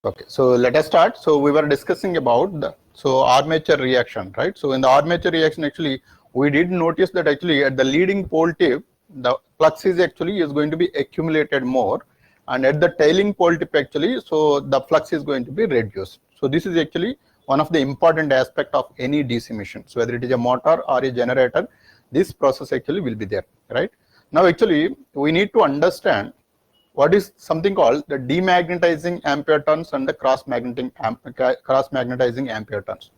Okay, so let us start. So we were discussing about the armature reaction, right? So in the armature reaction, actually, we did notice that actually at the leading pole tip, the flux is actually is going to be accumulated more, and at the tailing pole tip actually, so the flux is going to be reduced. So this is actually one of the important aspect of any DC machine. So whether it is a motor or a generator, this process actually will be there, right? Now actually we need to understand what is something called the demagnetizing ampere turns and the cross magnetizing ampere turns.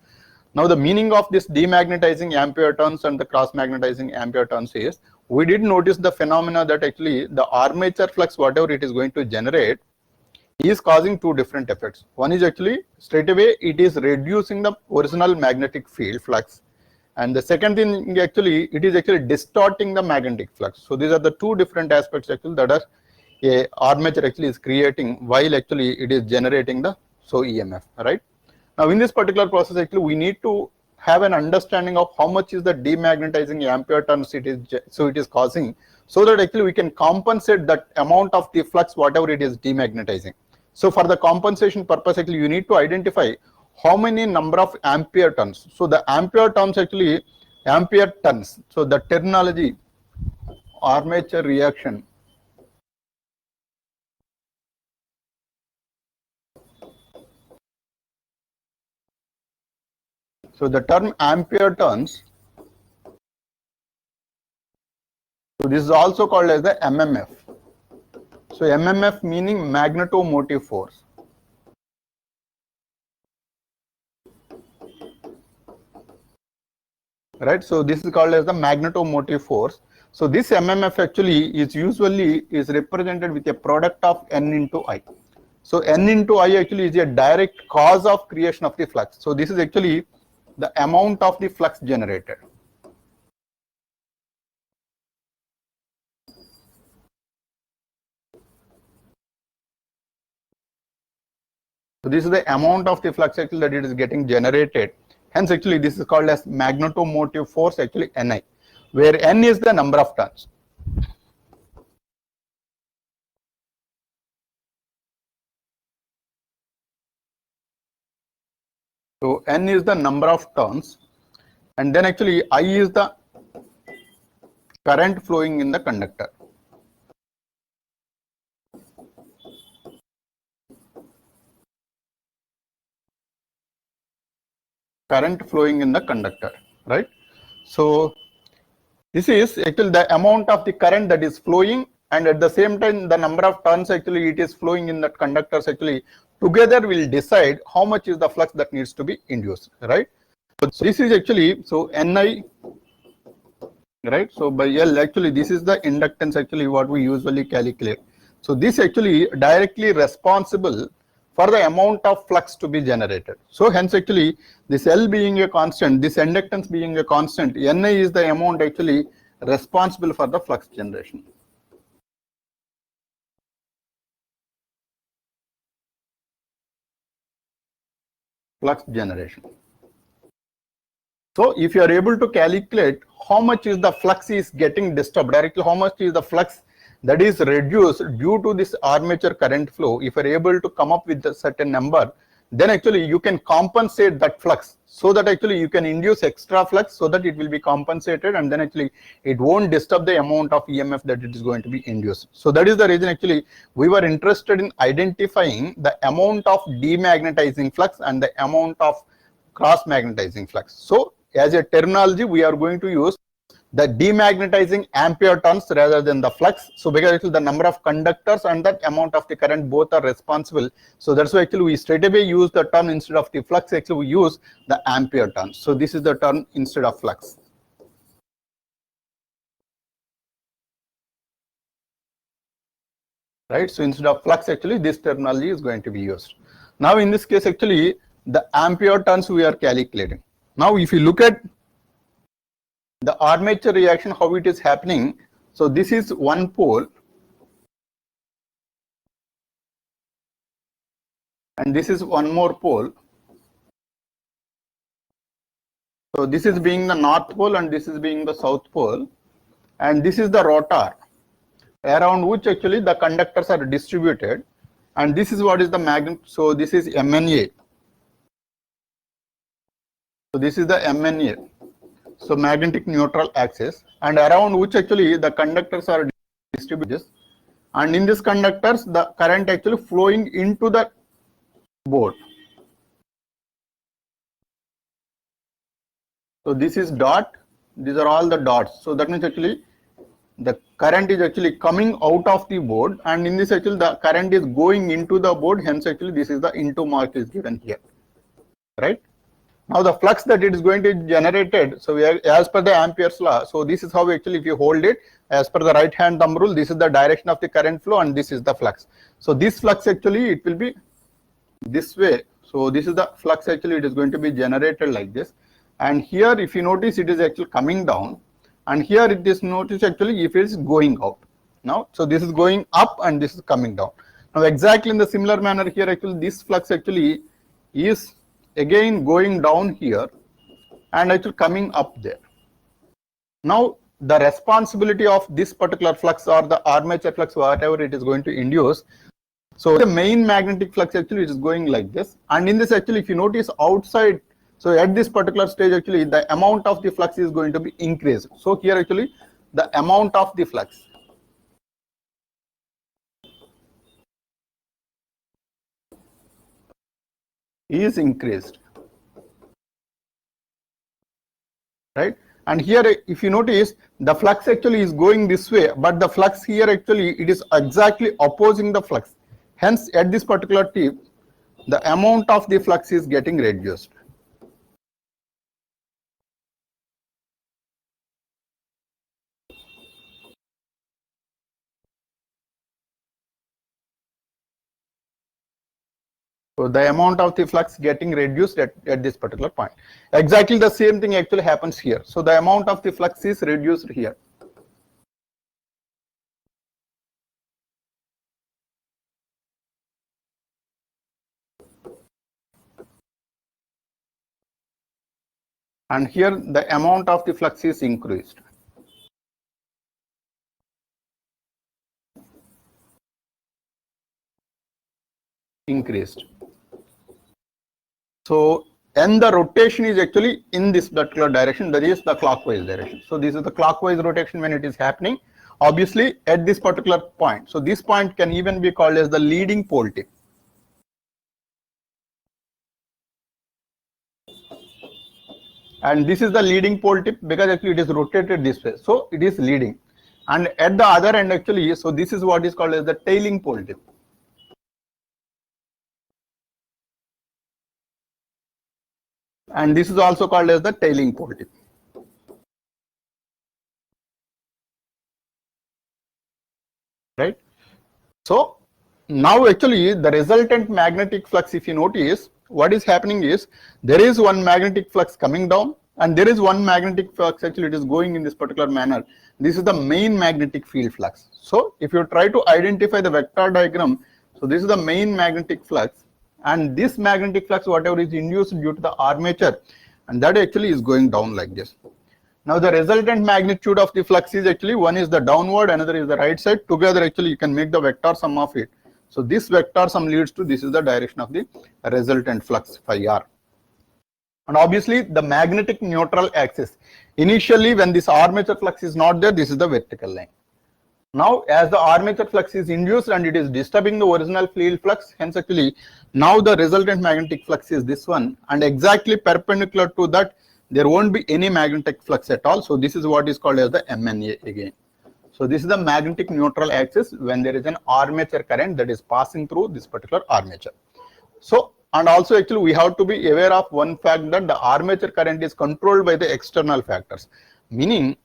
Now the meaning of this demagnetizing ampere turns and the cross magnetizing ampere turns is, we did notice the phenomena that actually the armature flux, whatever it is going to generate, is causing two different effects. One is actually straight away it is reducing the original magnetic field flux, and the second thing actually it is actually distorting the magnetic flux. So these are the two different aspects actually that are a armature actually is creating while actually it is generating the EMF, right? Now in this particular process actually we need to have an understanding of how much is the demagnetizing ampere turns it is causing, so that actually we can compensate that amount of the flux whatever it is demagnetizing. So for the compensation purpose actually you need to identify how many number of ampere turns. So the ampere turns actually ampere turns. So the terminology armature reaction. So the term ampere turns, so this is also called as the MMF. So MMF meaning magnetomotive force. Right, so this is called as the magnetomotive force. So this MMF actually is usually is represented with a product of N into I. So N into I actually is a direct cause of creation of the flux. So this is actually the amount of the flux generated. So this is the amount of the flux actually that it is getting generated. Hence actually this is called as magnetomotive force actually Ni, where N is the number of turns. So N is the number of turns, and then actually I is the current flowing in the conductor. Current flowing in the conductor, right? So this is actually the amount of the current that is flowing, and at the same time the number of turns actually it is flowing in that conductors actually together will decide how much is the flux that needs to be induced, right? So this is actually, so Ni, right? So by L actually this is the inductance actually what we usually calculate. So this actually directly responsible for the amount of flux to be generated. So hence actually this L being a constant, this inductance being a constant, Ni is the amount actually responsible for the flux generation. Flux generation. So if you are able to calculate how much is the flux is getting disturbed directly, how much is the flux that is reduced due to this armature current flow, if you are able to come up with a certain number, then actually you can compensate that flux, so that actually you can induce extra flux so that it will be compensated, and then actually it won't disturb the amount of EMF that it is going to be induced. So that is the reason actually we were interested in identifying the amount of demagnetizing flux and the amount of cross magnetizing flux. So as a terminology we are going to use the demagnetizing ampere turns rather than the flux. So because actually the number of conductors and that amount of the current both are responsible. So that's why actually we straight away use the term instead of the flux, actually we use the ampere turns. So this is the term instead of flux. Right, so instead of flux actually this terminology is going to be used. Now in this case actually the ampere turns we are calculating. Now if you look at the armature reaction, how it is happening. So this is one pole and this is one more pole. So this is being the north pole and this is being the south pole, and this is the rotor around which actually the conductors are distributed, and this is what is the magnet. So this is MNA. So this is the MNA. So magnetic neutral axis, and around which actually the conductors are distributed. And in these conductors, the current actually flowing into the board. So this is dot. These are all the dots. So that means actually the current is actually coming out of the board, and in this actually the current is going into the board. Hence actually this is the into mark is given here, right? Now the flux that it is going to be generated, so we are, as per the Ampere's law, so this is how actually if you hold it, as per the right hand thumb rule, this is the direction of the current flow and this is the flux. So this flux actually it will be this way. So this is the flux actually it is going to be generated like this. And here if you notice it is actually coming down, and here it is notice actually if it is going out. Now, so this is going up and this is coming down. Now exactly in the similar manner here actually this flux actually is again going down here and actually coming up there. Now the responsibility of this particular flux or the armature flux, whatever it is going to induce, so the main magnetic flux actually it is going like this, and in this actually if you notice outside, so at this particular stage actually the amount of the flux is going to be increased. So here actually the amount of the flux is increased, right? And here if you notice the flux actually is going this way, but the flux here actually it is exactly opposing the flux. Hence at this particular tip the amount of the flux is getting reduced. So the amount of the flux getting reduced at this particular point. Exactly the same thing actually happens here. So the amount of the flux is reduced here. And here the amount of the flux is increased. So, and the rotation is actually in this particular direction, that is the clockwise direction. So this is the clockwise rotation when it is happening, obviously at this particular point. So this point can even be called as the leading pole tip. And this is the leading pole tip because actually it is rotated this way. So it is leading. And at the other end actually, so this is what is called as the tailing pole tip. And this is also called as the tailing pole tip. Right? So now actually the resultant magnetic flux, if you notice, what is happening is there is one magnetic flux coming down and there is one magnetic flux actually it is going in this particular manner. This is the main magnetic field flux. So if you try to identify the vector diagram, so this is the main magnetic flux, and this magnetic flux whatever is induced due to the armature, and that actually is going down like this. Now the resultant magnitude of the flux is actually one is the downward, another is the right side. Together actually you can make the vector sum of it. So this vector sum leads to this is the direction of the resultant flux phi r. And obviously the magnetic neutral axis, initially when this armature flux is not there, this is the vertical line. Now as the armature flux is induced and it is disturbing the original field flux, hence actually now the resultant magnetic flux is this one, and exactly perpendicular to that there won't be any magnetic flux at all. So this is what is called as the MNA again. So this is the magnetic neutral axis when there is an armature current that is passing through this particular armature. So, and also actually we have to be aware of one fact that the armature current is controlled by the external factors, meaning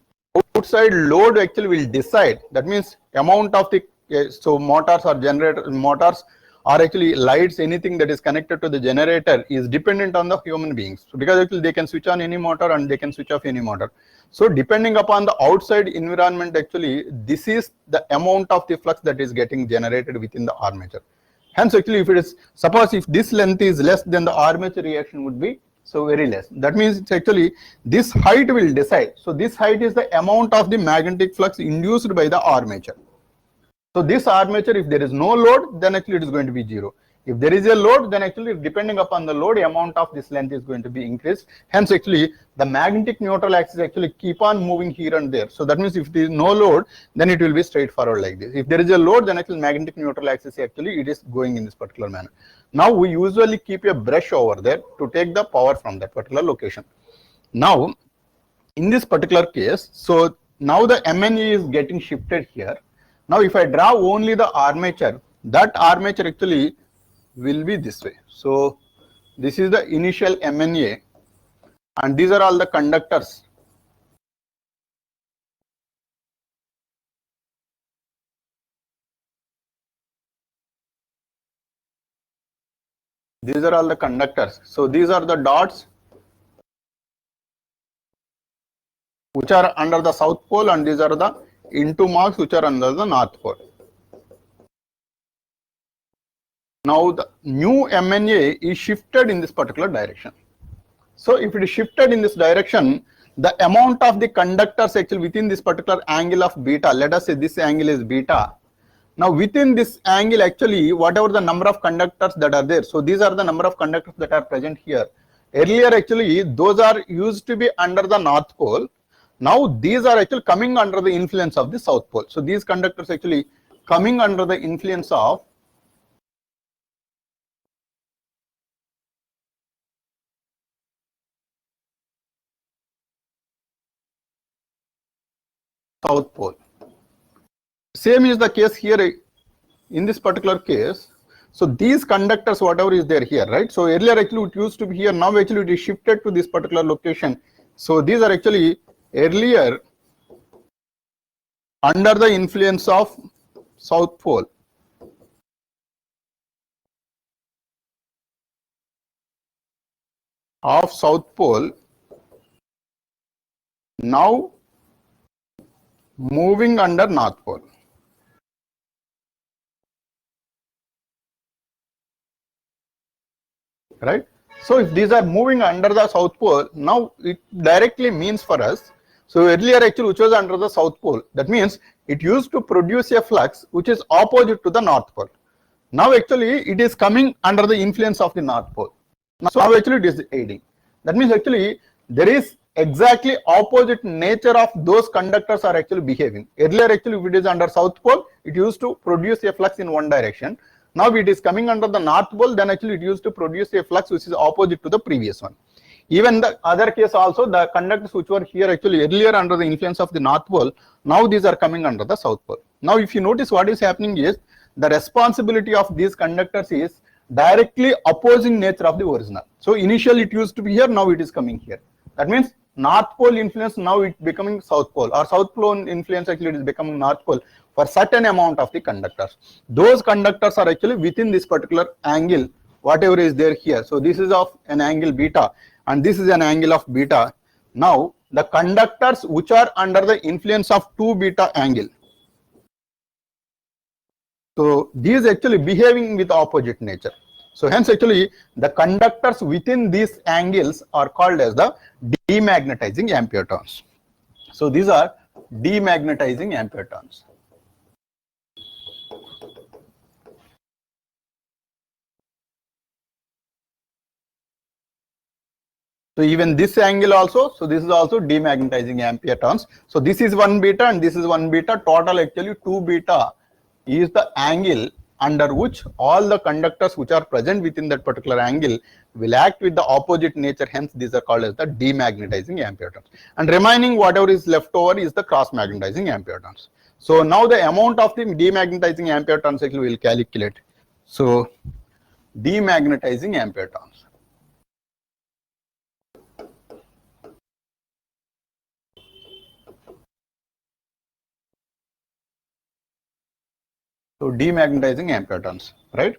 outside load actually will decide. That means amount of the so motors or generator motors or actually lights, anything that is connected to the generator is dependent on the human beings. So because actually they can switch on any motor and they can switch off any motor. So depending upon the outside environment actually this is the amount of the flux that is getting generated within the armature. Hence actually if it is, suppose if this length is less, then the armature reaction would be so very less. That means it's actually this height will decide. So this height is the amount of the magnetic flux induced by the armature. So this armature, if there is no load, then actually it is going to be 0. If there is a load, then actually depending upon the load, amount of this length is going to be increased. Hence actually the magnetic neutral axis actually keep on moving here and there. So that means if there is no load, then it will be straightforward like this. If there is a load, then actually magnetic neutral axis actually it is going in this particular manner. Now we usually keep a brush over there to take the power from that particular location. Now in this particular case, so now the MNE is getting shifted here. Now if I draw only the armature, that armature actually will be this way. So this is the initial MNA and these are all the conductors. These are all the conductors. So these are the dots which are under the south pole and these are the into marks which are under the north pole. Now the new MNA is shifted in this particular direction. So if it is shifted in this direction, the amount of the conductors actually within this particular angle of beta, let us say this angle is beta. Now within this angle actually whatever the number of conductors that are there, so these are the number of conductors that are present here. Earlier actually those are used to be under the north pole. Now these are actually coming under the influence of the south pole. So these conductors actually coming under the influence of south pole. Same is the case here in this particular case. So these conductors whatever is there here, right? So earlier actually it used to be here, now actually it is shifted to this particular location. So these are actually earlier under the influence of south pole. Of south pole, now moving under north pole. Right? So if these are moving under the south pole, now it directly means for us, so earlier actually which was under the south pole, that means it used to produce a flux which is opposite to the north pole. Now actually it is coming under the influence of the north pole. So now actually it is aiding. That means actually there is exactly opposite nature of those conductors are actually behaving. Earlier actually if it is under south pole, it used to produce a flux in one direction. Now it is coming under the north pole, then actually it used to produce a flux which is opposite to the previous one. Even the other case also, the conductors which were here actually earlier under the influence of the north pole, now these are coming under the south pole. Now if you notice what is happening is, the responsibility of these conductors is directly opposing nature of the original. So initially it used to be here, now it is coming here. That means north pole influence, now it becoming south pole, or south pole influence actually it is becoming north pole for certain amount of the conductors. Those conductors are actually within this particular angle, whatever is there here. So this is of an angle beta and this is an angle of beta. Now the conductors which are under the influence of 2 beta angle, so these actually behaving with opposite nature. So hence actually the conductors within these angles are called as the demagnetizing ampere turns. So these are demagnetizing ampere turns. So even this angle also, so this is also demagnetizing ampere turns. So this is 1 beta and this is 1 beta, total actually 2 beta is the angle under which all the conductors which are present within that particular angle will act with the opposite nature. Hence these are called as the demagnetizing ampere turns. And remaining whatever is left over is the cross magnetizing ampere turns. So now the amount of the demagnetizing ampere turns actually we will calculate. So demagnetizing ampere turns. So demagnetizing ampere turns, right?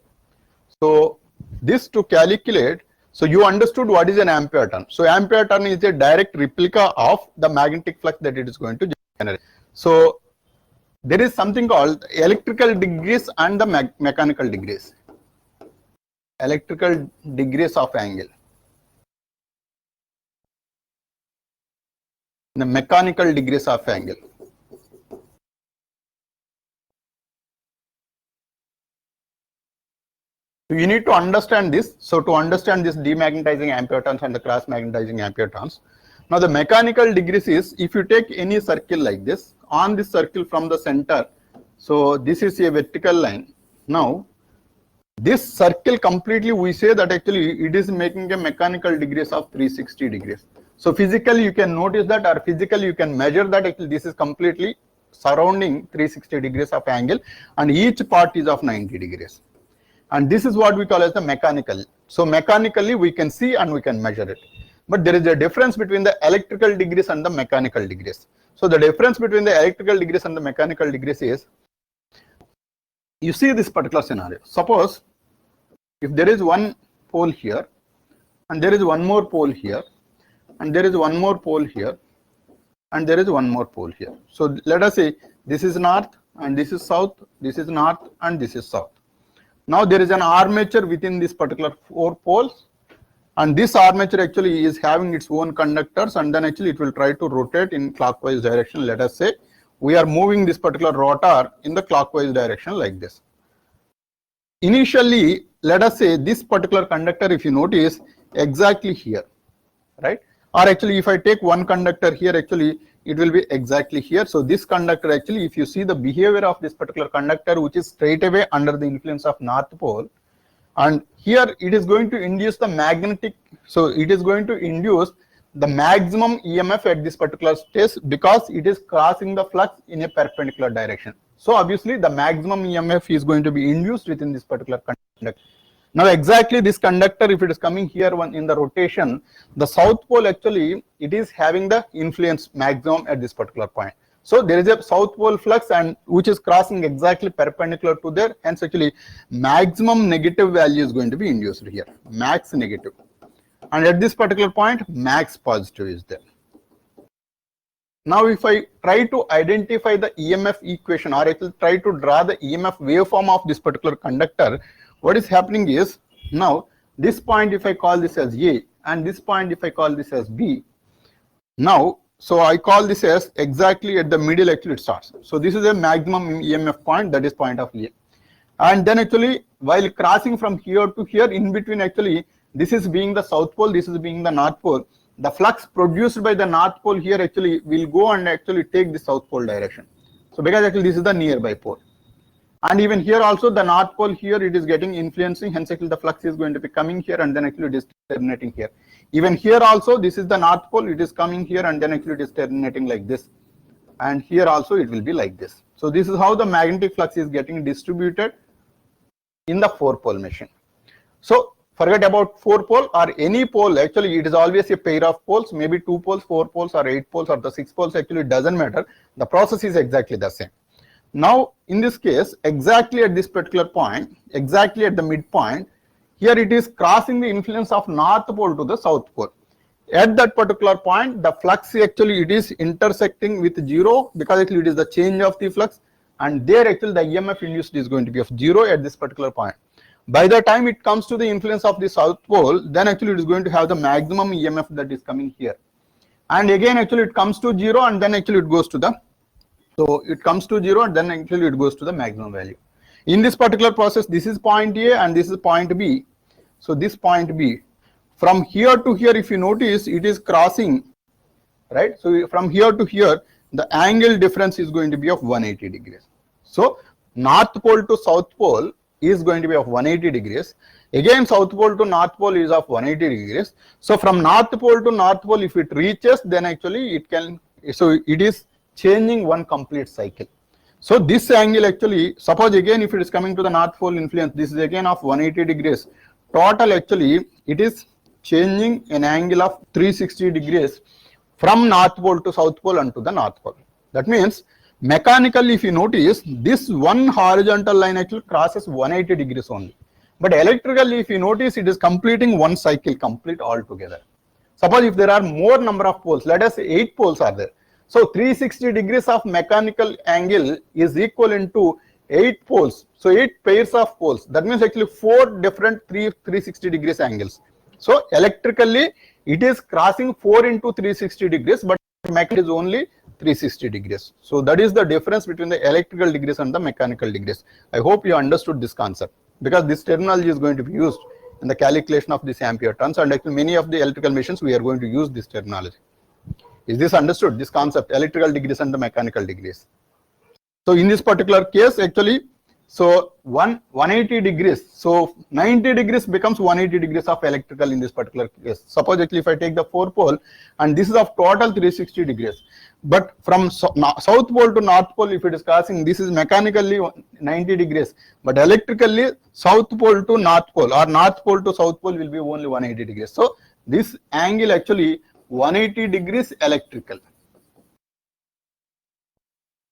So this to calculate, so you understood what is an ampere turn. So ampere turn is a direct replica of the magnetic flux that it is going to generate. So there is something called electrical degrees and the mechanical degrees. Electrical degrees of angle. The mechanical degrees of angle. So you need to understand this. So to understand this demagnetizing ampere turns and the cross magnetizing ampere turns. Now the mechanical degrees is, if you take any circle like this, on this circle from the center, so this is a vertical line. Now this circle completely, we say that actually it is making a mechanical degrees of 360 degrees. So physically you can notice that, or physically you can measure that actually this is completely surrounding 360 degrees of angle, and each part is of 90 degrees. And this is what we call as the mechanical. So mechanically we can see and we can measure it. But there is a difference between the electrical degrees and the mechanical degrees. So the difference between the electrical degrees and the mechanical degrees is, you see this particular scenario. Suppose if there is one pole here, and there is one more pole here, and there is one more pole here, and there is one more pole here. So let us say this is north and this is south, this is north and this is south. Now there is an armature within this particular 4 poles, and this armature actually is having its own conductors, and then actually it will try to rotate in clockwise direction. Let us say we are moving this particular rotor in the clockwise direction like this. Initially, let us say this particular conductor, if you notice, exactly here, right? Or actually if I take one conductor here, actually it will be exactly here. So this conductor actually, if you see the behavior of this particular conductor, which is straight away under the influence of north pole, and here it is going to induce the magnetic, so it is going to induce the maximum EMF at this particular stage because it is crossing the flux in a perpendicular direction. So obviously the maximum EMF is going to be induced within this particular conductor. Now exactly this conductor, if it is coming here one in the rotation, the south pole actually it is having the influence maximum at this particular point. So there is a south pole flux and which is crossing exactly perpendicular to there, hence actually maximum negative value is going to be induced here, max negative. And at this particular point, max positive is there. Now if I try to identify the EMF equation, or I will try to draw the EMF waveform of this particular conductor, what is happening is, now this point if I call this as A, and this point if I call this as B, now so I call this as exactly at the middle actually it starts. So this is a maximum EMF point, that is point of A. And then actually while crossing from here to here, in between actually this is being the south pole, this is being the north pole. The flux produced by the north pole here actually will go and actually take the south pole direction. So because actually this is the nearby pole. And even here also the north pole here it is getting influencing, hence actually the flux is going to be coming here and then actually it is terminating here. Even here also this is the north pole, it is coming here and then actually it is terminating like this. And here also it will be like this. So this is how the magnetic flux is getting distributed in the 4-pole machine. So forget about 4-pole or any pole, actually it is always a pair of poles, maybe 2 poles, 4 poles or 8 poles or the 6 poles, actually it doesn't matter. The process is exactly the same. Now in this case, exactly at this particular point, exactly at the midpoint, here it is crossing the influence of north pole to the south pole. At that particular point, the flux actually it is intersecting with 0 because actually it is the change of the flux, and there actually the EMF induced is going to be of 0 at this particular point. By the time it comes to the influence of the south pole, then actually it is going to have the maximum EMF that is coming here. And again actually it comes to 0 and then actually it goes to the, so it comes to 0 and then actually it goes to the maximum value. In this particular process, this is point A and this is point B. So this point B, from here to here if you notice it is crossing, right? So from here to here the angle difference is going to be of 180 degrees. So north pole to south pole is going to be of 180 degrees. Again south pole to north pole is of 180 degrees. So from north pole to north pole if it reaches, then actually it can, so it is changing one complete cycle. So this angle actually, suppose again if it is coming to the north pole influence, this is again of 180 degrees. Total actually it is changing an angle of 360 degrees from north pole to south pole and to the north pole. That means mechanically if you notice, this one horizontal line actually crosses 180 degrees only. But electrically if you notice, it is completing one cycle complete altogether. Suppose if there are more number of poles, let us say 8 poles are there. So 360 degrees of mechanical angle is equivalent to 8 poles. So 8 pairs of poles. That means actually 4 different 360 degrees angles. So electrically it is crossing 4 into 360 degrees, but mechanical is only 360 degrees. So that is the difference between the electrical degrees and the mechanical degrees. I hope you understood this concept. because this terminology is going to be used in the calculation of this ampere turns, and actually many of the electrical machines we are going to use this terminology. Is this understood, this concept, electrical degrees and the mechanical degrees? So in this particular case, actually, so 180 degrees, so 90 degrees becomes 180 degrees of electrical in this particular case. Suppose actually if I take the 4 pole, and this is of total 360 degrees, but from south pole to north pole, if it is crossing, this is mechanically 90 degrees, but electrically south pole to north pole or north pole to south pole will be only 180 degrees. So this angle actually 180 degrees electrical,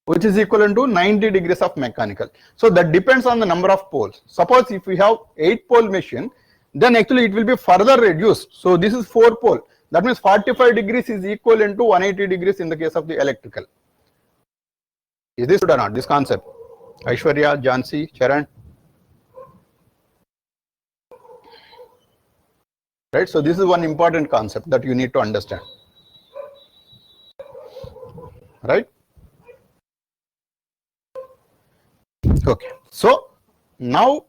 which is equivalent to 90 degrees of mechanical. So that depends on the number of poles. Suppose if we have 8 pole machine, then actually it will be further reduced. So this is 4 pole. That means 45 degrees is equivalent to 180 degrees in the case of the electrical. Is this good or not, this concept? Aishwarya, Jansi, Charan? Right, so this is one important concept that you need to understand. Right? Okay, so now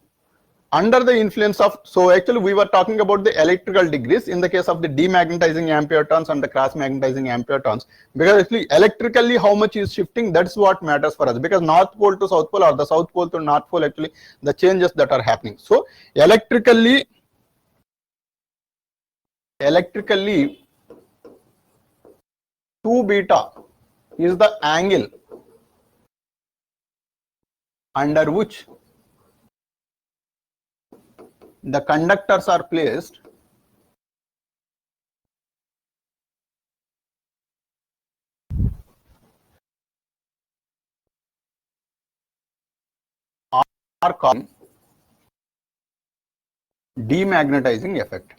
under the influence of, so actually we were talking about the electrical degrees in the case of the demagnetizing ampere turns and the cross magnetizing ampere turns, because actually electrically how much is shifting, that's what matters for us, because north pole to south pole or the south pole to north pole, actually the changes that are happening. So electrically 2 beta is the angle under which the conductors are placed are called demagnetizing effect.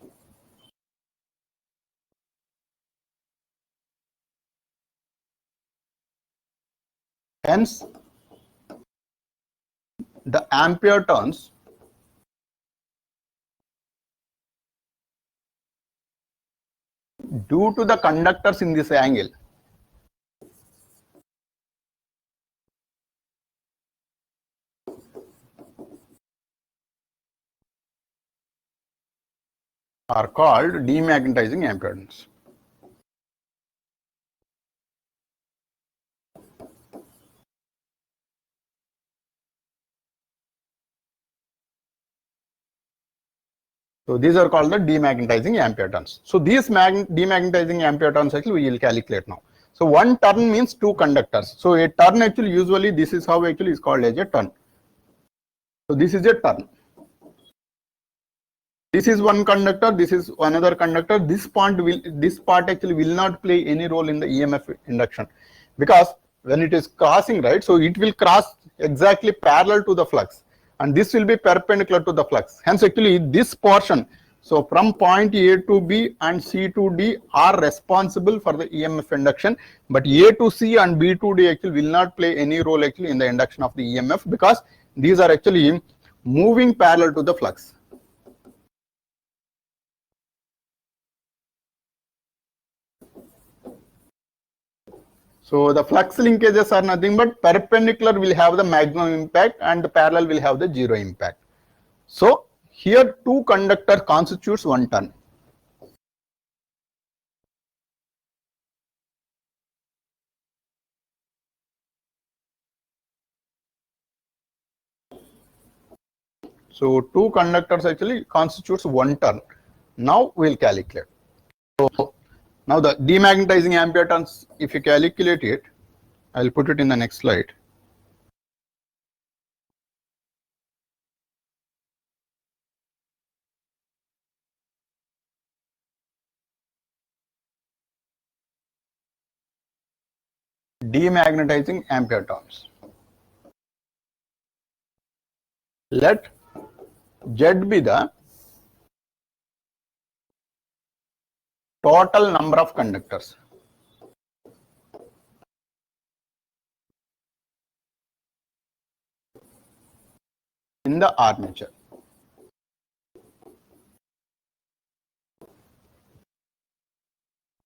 Hence, the ampere turns due to the conductors in this angle are called demagnetizing ampere turns. So these are called the demagnetizing ampere turns. So these demagnetizing ampere turns actually we will calculate now. So one turn means 2 conductors. So a turn actually usually this is how actually is called as a turn. So this is a turn. This is one conductor, this is another conductor. This part actually will not play any role in the EMF induction, because when it is crossing, right, so it will cross exactly parallel to the flux, and this will be perpendicular to the flux. Hence actually this portion, so from point A to B and C to D are responsible for the EMF induction, but A to C and B to D actually will not play any role actually in the induction of the EMF, because these are actually moving parallel to the flux. So the flux linkages are nothing but perpendicular will have the maximum impact and the parallel will have the zero impact. So here 2 conductors constitutes 1 turn. So 2 conductors actually constitutes 1 turn. Now we will calculate. So now the demagnetizing ampere turns, if you calculate it, I will put it in the next slide. Demagnetizing ampere turns. Let Z be the total number of conductors. In the armature.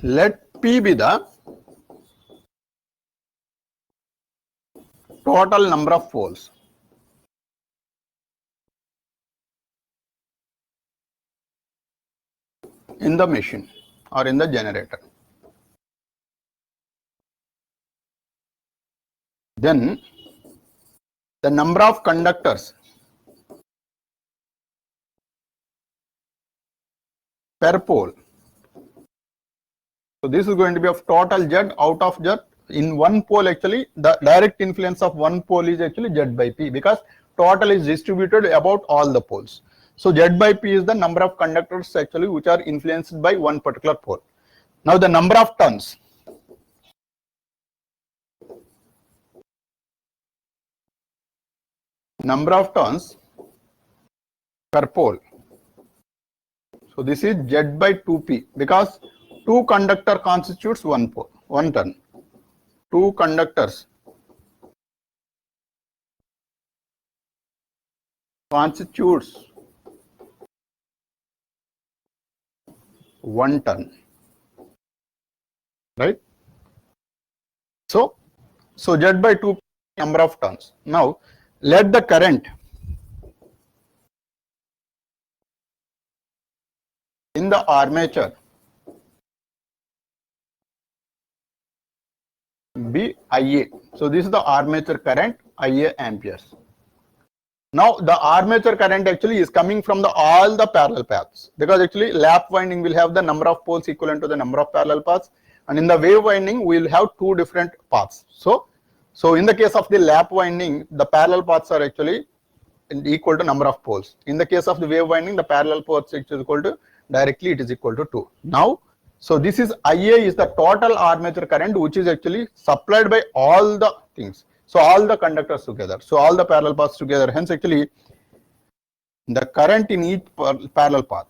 Let P be the total number of poles. in the machine or in the generator. Then the number of conductors per pole. So this is going to be of total Z out of Z. In one pole, actually the direct influence of one pole is actually Z by P, because total is distributed about all the poles. So Z by P is the number of conductors actually which are influenced by one particular pole. Now the number of turns. Number of turns per pole. So this is Z by 2P, because two conductor constitutes one pole, one turn. Two conductors constitutes one turn, right? So Z by 2 number of turns. Now let the current in the armature be IA. So this is the armature current, IA amperes. Now the armature current actually is coming from all the parallel paths, because actually lap winding will have the number of poles equivalent to the number of parallel paths, and in the wave winding we will have two different paths. So in the case of the lap winding, the parallel paths are actually equal to number of poles. In the case of the wave winding, the parallel paths is equal to directly it is equal to 2. Now, so this is IA is the total armature current which is actually supplied by all the things. So all the conductors together. So all the parallel paths together. Hence actually the current in each parallel path.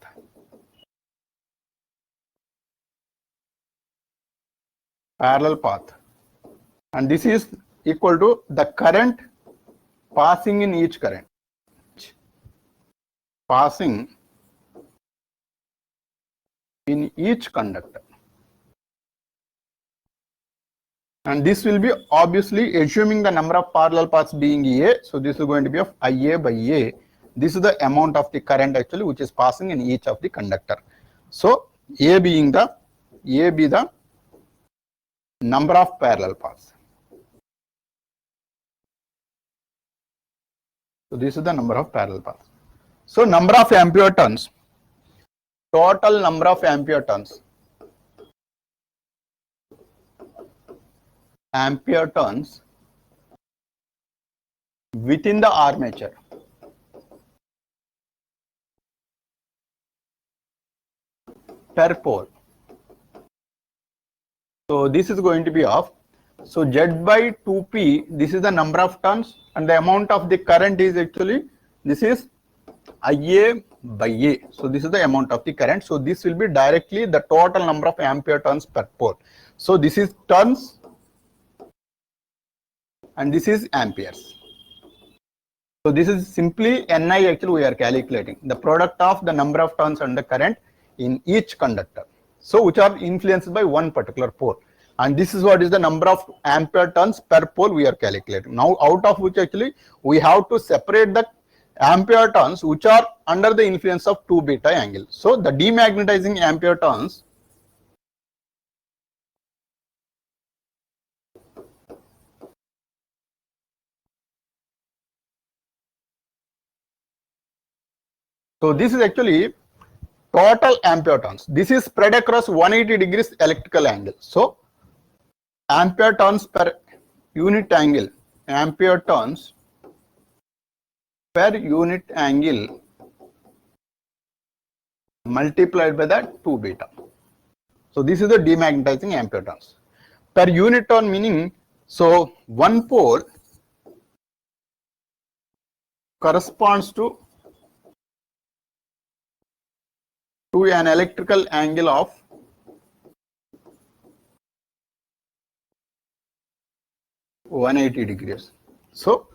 Parallel path. And this is equal to the current passing in each current. Passing in each conductor. And this will be obviously assuming the number of parallel paths being A. So this is going to be of IA by A. This is the amount of the current actually which is passing in each of the conductor. So A be the number of parallel paths. So this is the number of parallel paths. So number of ampere turns. Total number of ampere turns. Ampere turns within the armature. Per pole. So this is going to be of, so Z by 2P, this is the number of turns, and the amount of the current is actually, this is IA by A. So this is the amount of the current. So this will be directly the total number of ampere turns per pole. So this is turns and this is amperes. So this is simply Ni actually we are calculating, the product of the number of turns and the current in each conductor. So which are influenced by one particular pole. And this is what is the number of ampere turns per pole we are calculating. Now out of which actually we have to separate the ampere turns which are under the influence of 2 beta angle. So the demagnetizing ampere turns so this is actually total ampere turns. This is spread across 180 degrees electrical angle. So ampere turns per unit angle, ampere turns per unit angle multiplied by that 2 beta. So this is the demagnetizing ampere turns. Per unit turn meaning, so one pole corresponds to an electrical angle of 180 degrees. So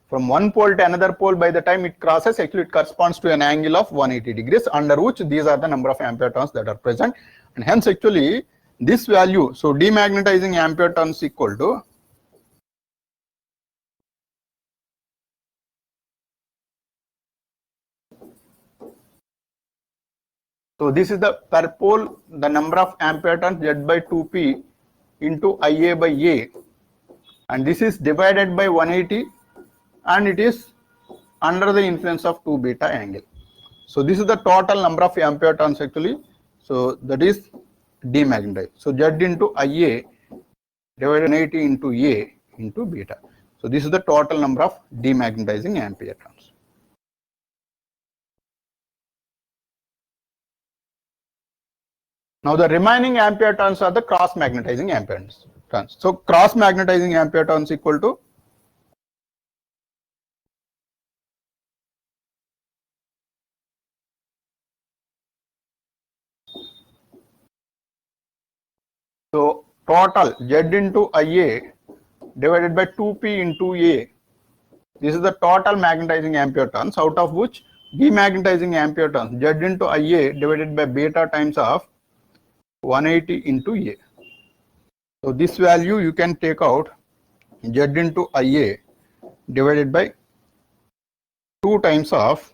from one pole to another pole, by the time it crosses, actually it corresponds to an angle of 180 degrees, under which these are the number of ampere turns that are present, and hence actually this value, so demagnetizing ampere turns equal to So this is the per pole, the number of ampere turns Z by 2P into IA by A, and this is divided by 180, and it is under the influence of 2 beta angle. So this is the total number of ampere turns actually. So that is demagnetized. So Z into IA divided by 180 into A into beta. So this is the total number of demagnetizing ampere turns. Now the remaining ampere turns are the cross magnetizing ampere turns. So cross magnetizing ampere turns equal to so total Z into IA divided by 2P into A. This is the total magnetizing ampere turns, out of which demagnetizing ampere turns Z into IA divided by beta times of 180 into A. So this value you can take out Z into IA divided by 2 times of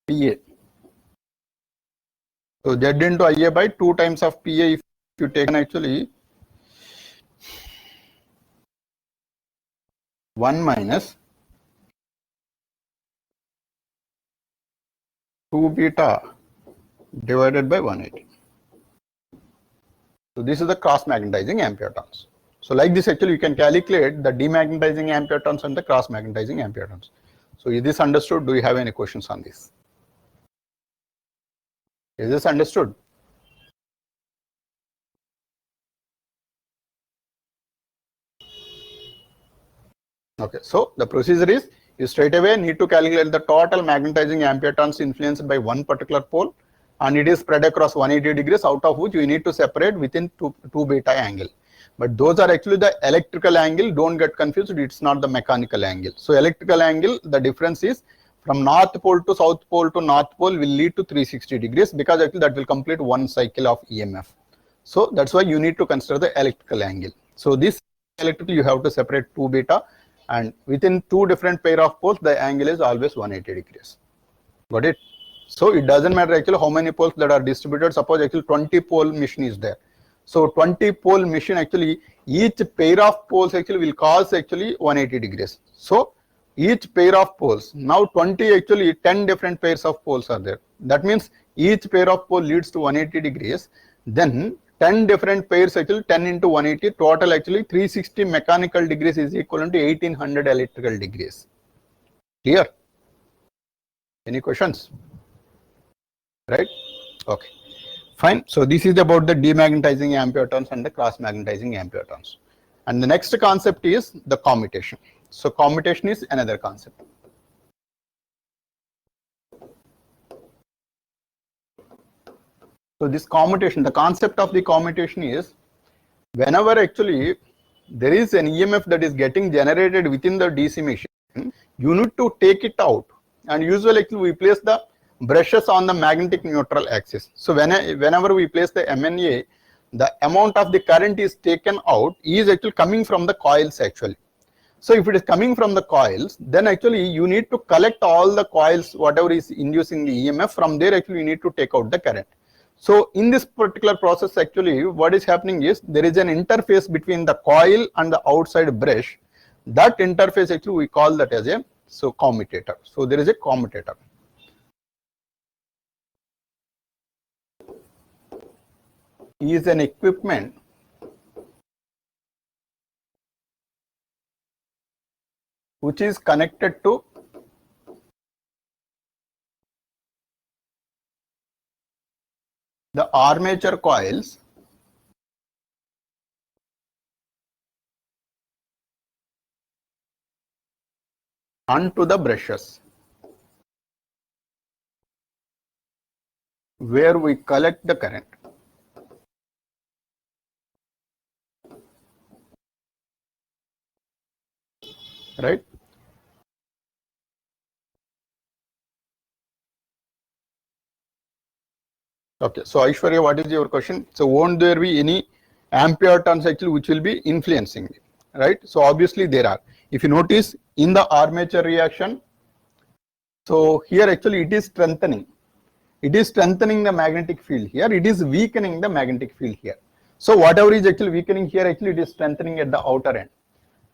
PA. So Z into IA by 2 times of PA, if you take actually 1 minus 2 beta divided by 180. So this is the cross magnetizing ampere turns. So like this actually you can calculate the demagnetizing ampere turns and the cross magnetizing ampere turns. So is this understood? Do you have any questions on this? Is this understood? Okay, so the procedure is you straight away need to calculate the total magnetizing ampere turns influenced by one particular pole, and it is spread across 180 degrees, out of which you need to separate within 2 beta angle. But those are actually the electrical angle, don't get confused, it's not the mechanical angle. So electrical angle, the difference is from north pole to south pole to north pole will lead to 360 degrees, because actually that will complete one cycle of EMF. So that's why you need to consider the electrical angle. So this electrical you have to separate 2 beta, and within 2 different pair of poles the angle is always 180 degrees. Got it? So it doesn't matter actually how many poles that are distributed. Suppose actually 20 pole machine is there. So 20 pole machine actually each pair of poles actually will cause actually 180 degrees. So each pair of poles, now 20 actually 10 different pairs of poles are there. That means each pair of pole leads to 180 degrees. Then 10 different pairs actually 10 into 180 total actually 360 mechanical degrees is equivalent to 1800 electrical degrees. Clear? Any questions? Right? Okay. Fine. So this is about the demagnetizing ampere turns and the cross magnetizing ampere turns. And the next concept is the commutation. So commutation is another concept. So this commutation, the concept of the commutation is whenever actually there is an EMF that is getting generated within the DC machine, you need to take it out, and usually actually we place the brushes on the magnetic neutral axis. So whenever we place the MNA, the amount of the current is taken out is actually coming from the coils actually. So if it is coming from the coils, then actually you need to collect all the coils, whatever is inducing the EMF, from there actually you need to take out the current. So in this particular process actually what is happening is there is an interface between the coil and the outside brush. That interface actually we call that as a commutator. So there is a commutator. Is an equipment which is connected to the armature coils onto the brushes, where we collect the current. Right? Okay, so Aishwarya, what is your question? So won't there be any ampere turns actually which will be influencing it, right? So obviously there are. if you notice in the armature reaction, so here actually it is strengthening. It is strengthening the magnetic field here. It is weakening the magnetic field here. So whatever is actually weakening here, actually it is strengthening at the outer end.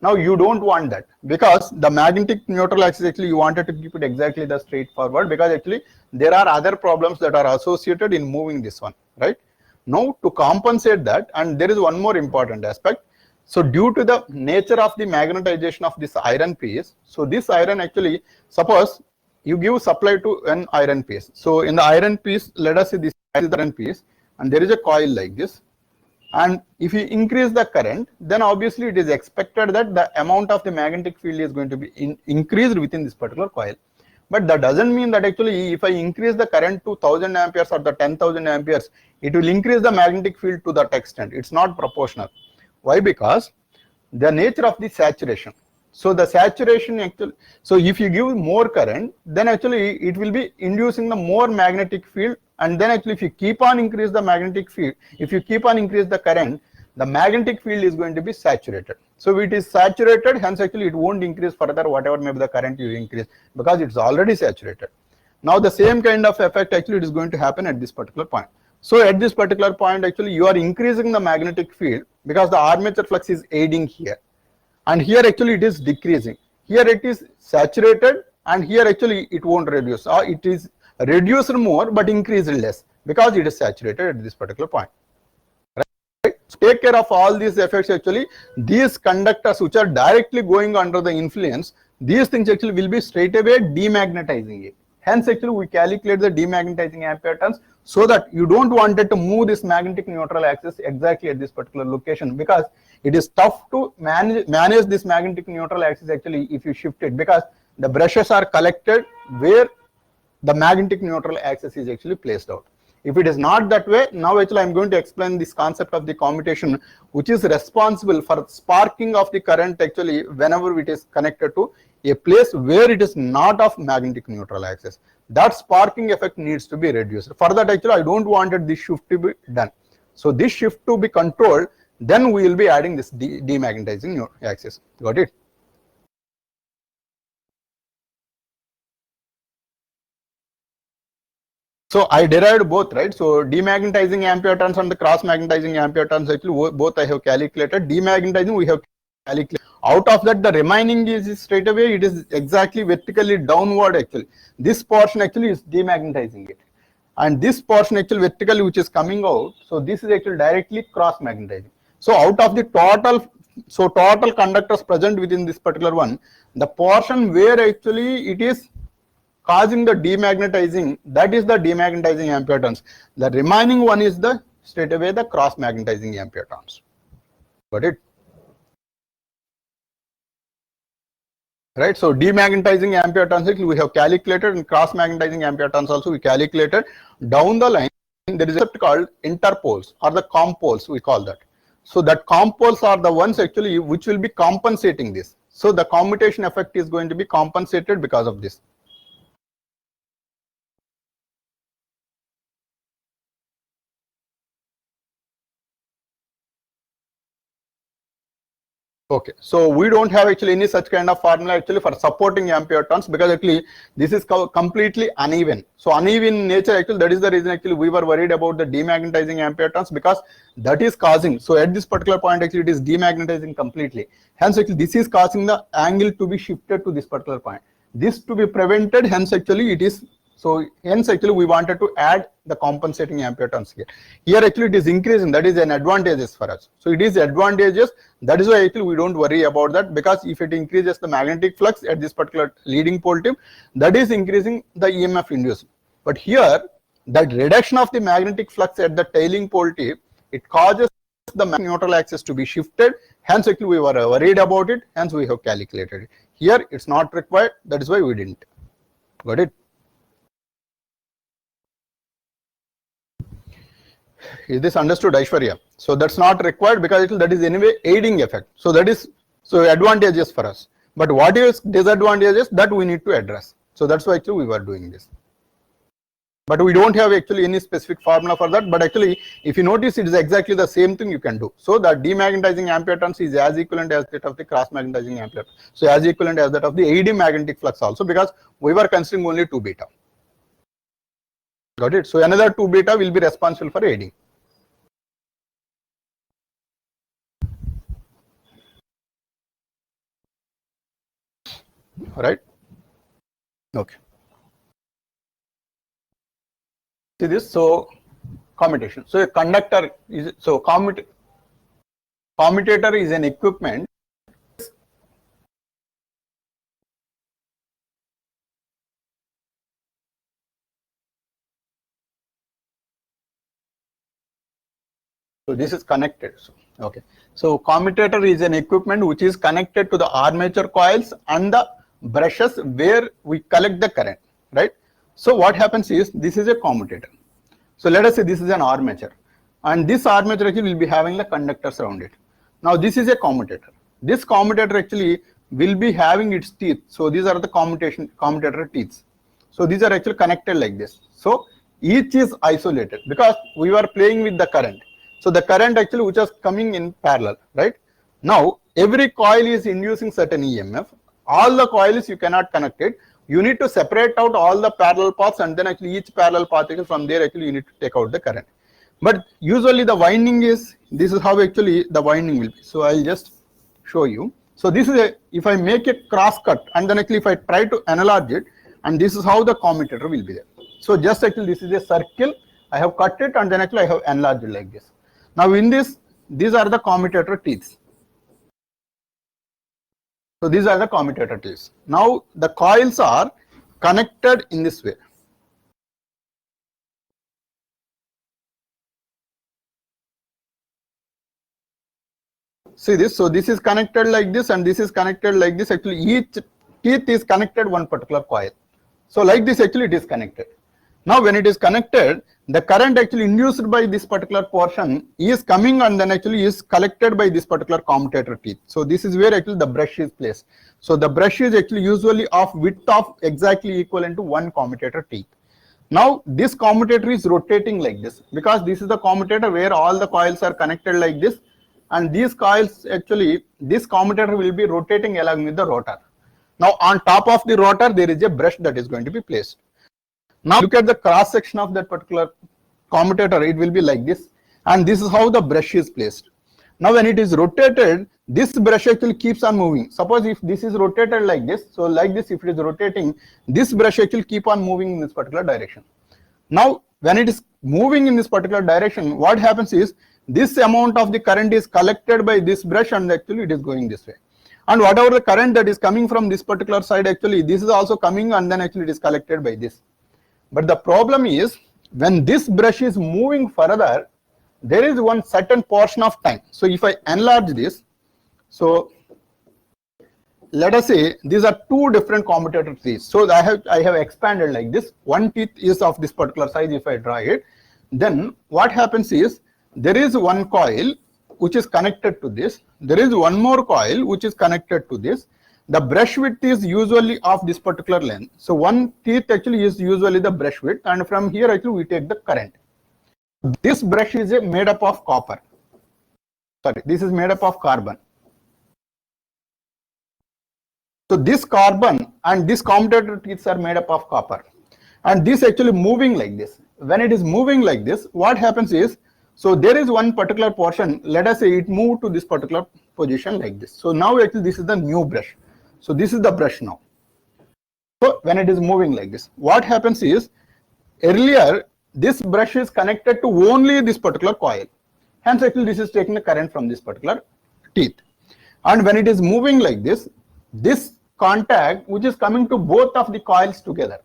Now you don't want that, because the magnetic neutral axis actually you wanted to keep it exactly the straightforward, because actually there are other problems that are associated in moving this one, right? Now to compensate that, and there is one more important aspect. So due to the nature of the magnetization of this iron piece, so this iron actually, suppose you give supply to an iron piece. So in the iron piece, let us say this is the iron piece, and there is a coil like this. And if you increase the current, then obviously it is expected that the amount of the magnetic field is going to be increased within this particular coil. But that doesn't mean that actually if I increase the current to 1000 amperes or the 10,000 amperes, it will increase the magnetic field to that extent. It's not proportional. Why? Because the nature of the saturation. So the saturation actually, so if you give more current, then actually it will be inducing the more magnetic field, and then actually if you keep on increase the magnetic field, if you keep on increase the current, the magnetic field is going to be saturated. So it is saturated, hence actually it won't increase further whatever may be the current you increase, because it's already saturated. Now the same kind of effect actually it is going to happen at this particular point. So at this particular point actually you are increasing the magnetic field because the armature flux is aiding here. And here actually it is decreasing. Here it is saturated, and here actually it won't reduce. Or it is reduced more but increased less because it is saturated at this particular point. Right? So take care of all these effects actually. These conductors which are directly going under the influence, these things actually will be straight away demagnetizing it. Hence actually we calculate the demagnetizing ampere turns, so that you don't want it to move this magnetic neutral axis exactly at this particular location, because it is tough to manage this magnetic neutral axis actually if you shift it, because the brushes are collected where the magnetic neutral axis is actually placed out. If it is not that way, now actually I am going to explain this concept of the commutation, which is responsible for sparking of the current actually whenever it is connected to a place where it is not of magnetic neutral axis. That sparking effect needs to be reduced. For that actually I don't wanted this shift to be done. So this shift to be controlled, then we will be adding this demagnetizing axis. Got it? So I derived both, right? So demagnetizing ampere turns and the cross magnetizing ampere turns actually both I have calculated. Demagnetizing we have calculated. Out of that, the remaining is straight away it is exactly vertically downward actually. This portion actually is demagnetizing it, and this portion actually vertically which is coming out. So this is actually directly cross magnetizing. So out of the total conductors present within this particular one, the portion where actually it is causing the demagnetizing, that is the demagnetizing ampere turns. The remaining one is the straight away the cross magnetizing ampere turns. Got it? Right. So demagnetizing ampere turns we have calculated, and cross magnetizing ampere turns also we calculated. Down the line there is a concept called interpoles or the compoles, we call that. So that compoles are the ones actually which will be compensating this. So the commutation effect is going to be compensated because of this. Okay, so we don't have actually any such kind of formula actually for supporting ampere turns, because actually this is completely uneven. So uneven nature actually, that is the reason actually we were worried about the demagnetizing ampere turns, because that is causing. So at this particular point actually it is demagnetizing completely. Hence actually this is causing the angle to be shifted to this particular point. This to be prevented, hence actually it is. So hence actually we wanted to add the compensating ampere turns here. Here actually it is increasing, that is an advantageous for us. So it is advantageous, that is why actually we don't worry about that, because if it increases the magnetic flux at this particular leading pole tip, that is increasing the EMF induced. But here that reduction of the magnetic flux at the tailing pole tip, it causes the neutral axis to be shifted. Hence actually we were worried about it, hence we have calculated it. Here it's not required, that is why we didn't. Got it? Is this understood, Aishwarya? So that's not required because that is anyway aiding effect. So that is advantageous for us. But what is disadvantageous, that we need to address. So that's why actually we were doing this. But we don't have actually any specific formula for that. But actually, if you notice, it is exactly the same thing you can do. So the demagnetizing ampere turns is as equivalent as that of the cross magnetizing ampere. So as equivalent as that of the AD magnetic flux also, because we were considering only 2 beta. Got it? So another 2 beta will be responsible for AD. All right. Okay. See this. So commutation. So a conductor is commutator is an equipment. So this is connected. So, okay. So commutator is an equipment which is connected to the armature coils and the brushes where we collect the current, right? So what happens is, this is a commutator. So let us say this is an armature, and this armature actually will be having the conductors around it. Now this is a commutator. This commutator actually will be having its teeth. So these are the commutator teeth. So these are actually connected like this. So each is isolated because we were playing with the current. So the current actually which was coming in parallel, right? Now every coil is inducing certain EMF. All the coils you cannot connect it. You need to separate out all the parallel paths, and then actually each parallel path from there actually you need to take out the current. But usually the winding is, this is how actually the winding will be. So I'll just show you. So this is if I make a cross cut, and then actually if I try to enlarge it, and this is how the commutator will be there. So just actually this is a circle, I have cut it, and then actually I have enlarged it like this. Now in this, these are the commutator teeth. So these are the commutator teeth. Now the coils are connected in this way. See this, so this is connected like this, and this is connected like this. Actually each teeth is connected one particular coil. So like this actually it is connected. Now when it is connected, the current actually induced by this particular portion is coming and then actually is collected by this particular commutator teeth. So this is where actually the brush is placed. So the brush is actually usually of width of exactly equivalent to one commutator teeth. Now this commutator is rotating like this because this is the commutator where all the coils are connected like this, and these coils actually, this commutator will be rotating along with the rotor. Now on top of the rotor there is a brush that is going to be placed. Now look at the cross section of that particular commutator, it will be like this, and this is how the brush is placed. Now when it is rotated, this brush actually keeps on moving. Suppose if this is rotated like this, so like this if it is rotating, this brush actually keep on moving in this particular direction. Now when it is moving in this particular direction, what happens is, this amount of the current is collected by this brush and actually it is going this way. And whatever the current that is coming from this particular side, actually this is also coming and then actually it is collected by this. But the problem is, when this brush is moving further, there is one certain portion of time. So if I enlarge this, so let us say these are two different commutator teeth. So I have expanded like this. One teeth is of this particular size. If I draw it, then what happens is, there is one coil which is connected to this. There is one more coil which is connected to this. The brush width is usually of this particular length. So one teeth actually is usually the brush width, and from here actually we take the current. This brush is made up of copper. Sorry, this is made up of carbon. So this carbon and this commutator teeth are made up of copper, and this actually moving like this. When it is moving like this, what happens is, so there is one particular portion, let us say it moved to this particular position like this. So now actually this is the new brush. So this is the brush now. So when it is moving like this, what happens is, earlier this brush is connected to only this particular coil. Hence actually this is taking the current from this particular teeth. And when it is moving like this, this contact which is coming to both of the coils together.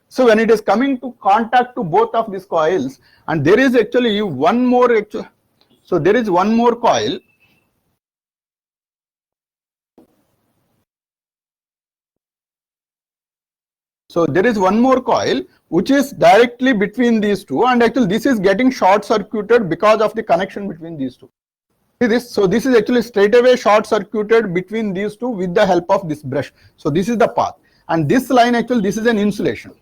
So when it is coming to contact to both of these coils, and there is actually one more so there is one more coil. So there is one more coil which is directly between these two, and actually this is getting short circuited because of the connection between these two. See this, so this is actually straight away short circuited between these two with the help of this brush. So this is the path, and this line actually, this is an insulation.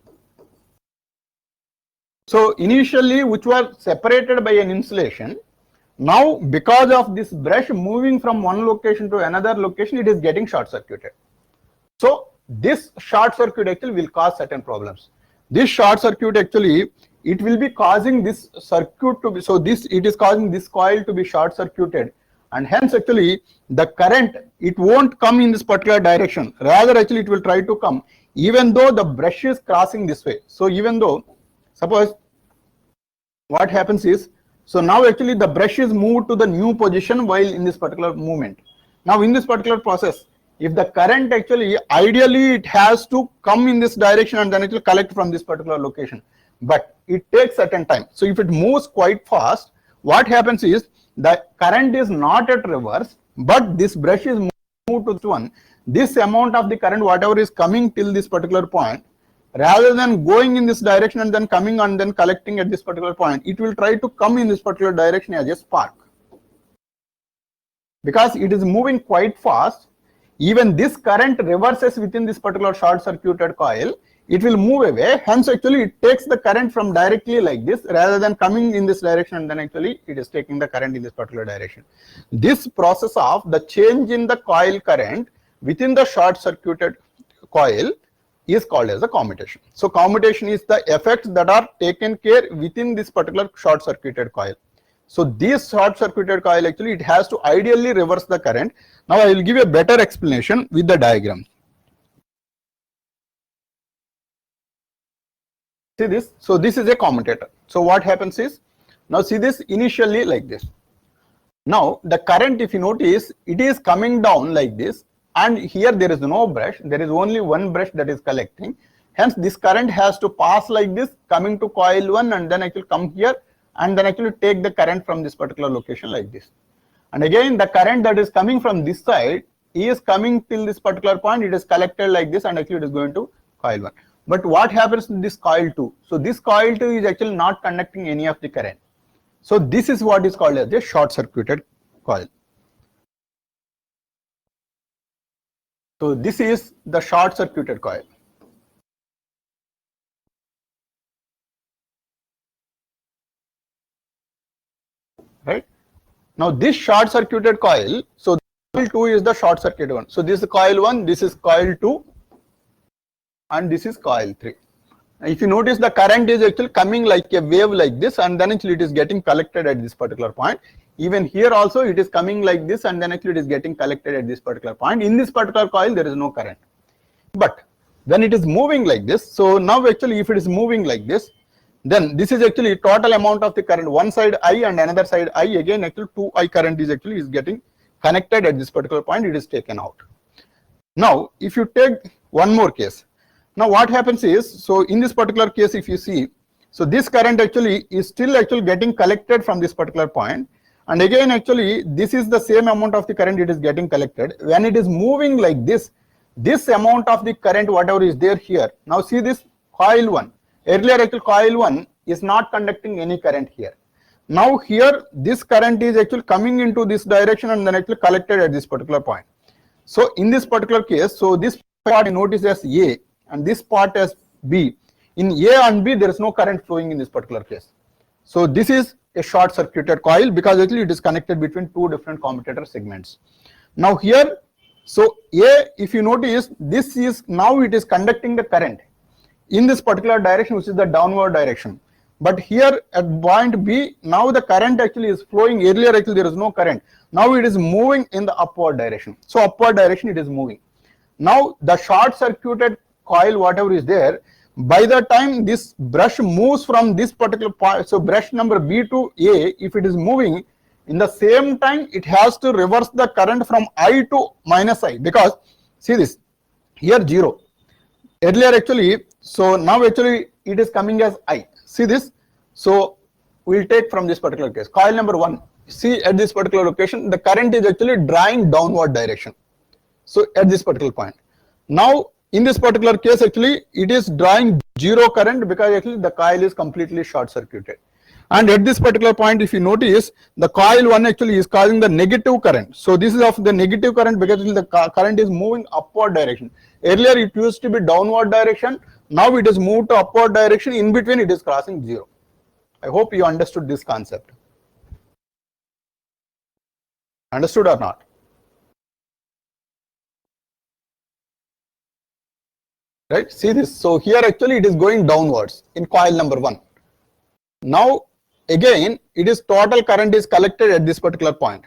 So initially, which were separated by an insulation, now because of this brush moving from one location to another location, it is getting short circuited. So this short circuit actually will cause certain problems. This short circuit actually, it will be causing this circuit to be, so this, it is causing this coil to be short circuited, and hence actually the current, it won't come in this particular direction, rather actually it will try to come even though the brush is crossing this way. So even though, suppose what happens is, so now actually the brush is moved to the new position while in this particular movement. Now in this particular process, if the current actually, ideally it has to come in this direction and then it will collect from this particular location, but it takes certain time. So if it moves quite fast, what happens is the current is not at reverse, but this brush is moved to this one. This amount of the current, whatever is coming till this particular point, rather than going in this direction and then coming and then collecting at this particular point, it will try to come in this particular direction as a spark. Because it is moving quite fast, even this current reverses within this particular short circuited coil, it will move away. Hence actually it takes the current from directly like this, rather than coming in this direction, and then actually it is taking the current in this particular direction. This process of the change in the coil current within the short circuited coil is called as a commutation. So commutation is the effects that are taken care within this particular short circuited coil. So this short circuited coil actually, it has to ideally reverse the current. Now I will give you a better explanation with the diagram. See this, so this is a commutator. So what happens is, now see this initially like this. Now the current, if you notice, it is coming down like this, and here there is no brush, there is only one brush that is collecting. Hence this current has to pass like this, coming to coil 1, and then actually come here and then actually take the current from this particular location like this. And again the current that is coming from this side is coming till this particular point, it is collected like this, and actually it is going to coil 1. But what happens in this coil 2? So this coil 2 is actually not conducting any of the current. So this is what is called as a short circuited coil. So this is the short circuited coil. Right? Now this short circuited coil, so coil 2 is the short circuit one. So this is coil 1, this is coil 2, and this is coil 3. If you notice, the current is actually coming like a wave like this, and then actually it is getting collected at this particular point. Even here also it is coming like this, and then actually it is getting collected at this particular point. In this particular coil there is no current. But when it is moving like this, so now actually if it is moving like this, then this is actually total amount of the current, one side I and another side I, again actually 2I current is actually is getting connected at this particular point, it is taken out. Now if you take one more case, now what happens is, so in this particular case if you see, so this current actually is still actually getting collected from this particular point, and again actually this is the same amount of the current it is getting collected. When it is moving like this, this amount of the current whatever is there here, now see this coil 1, earlier actually coil 1 is not conducting any current here. Now here this current is actually coming into this direction and then actually collected at this particular point. So in this particular case, so this part I notice as A and this part as B. In A and B there is no current flowing in this particular case. So this is a short circuited coil because actually it is connected between two different commutator segments. Now here, so A, if you notice, this is now it is conducting the current in this particular direction, which is the downward direction. But here at point B, now the current actually is flowing. Earlier actually there is no current. Now it is moving in the upward direction. So upward direction it is moving. Now the short circuited coil whatever is there, by the time this brush moves from this particular point, so brush number B to A, if it is moving, in the same time it has to reverse the current from I to minus I, because see this, here 0. Earlier actually, so now actually it is coming as I. See this, so we will take from this particular case, coil number 1, see at this particular location, the current is actually drawing downward direction. So at this particular point. Now in this particular case actually it is drawing 0 current because actually the coil is completely short circuited. And at this particular point if you notice, the coil 1 actually is causing the negative current. So this is of the negative current because the current is moving upward direction. Earlier it used to be downward direction, now it is moved to upward direction, in between it is crossing 0. I hope you understood this concept. Understood or not? Right, see this. So here actually it is going downwards in coil number 1. Now again it is total current is collected at this particular point.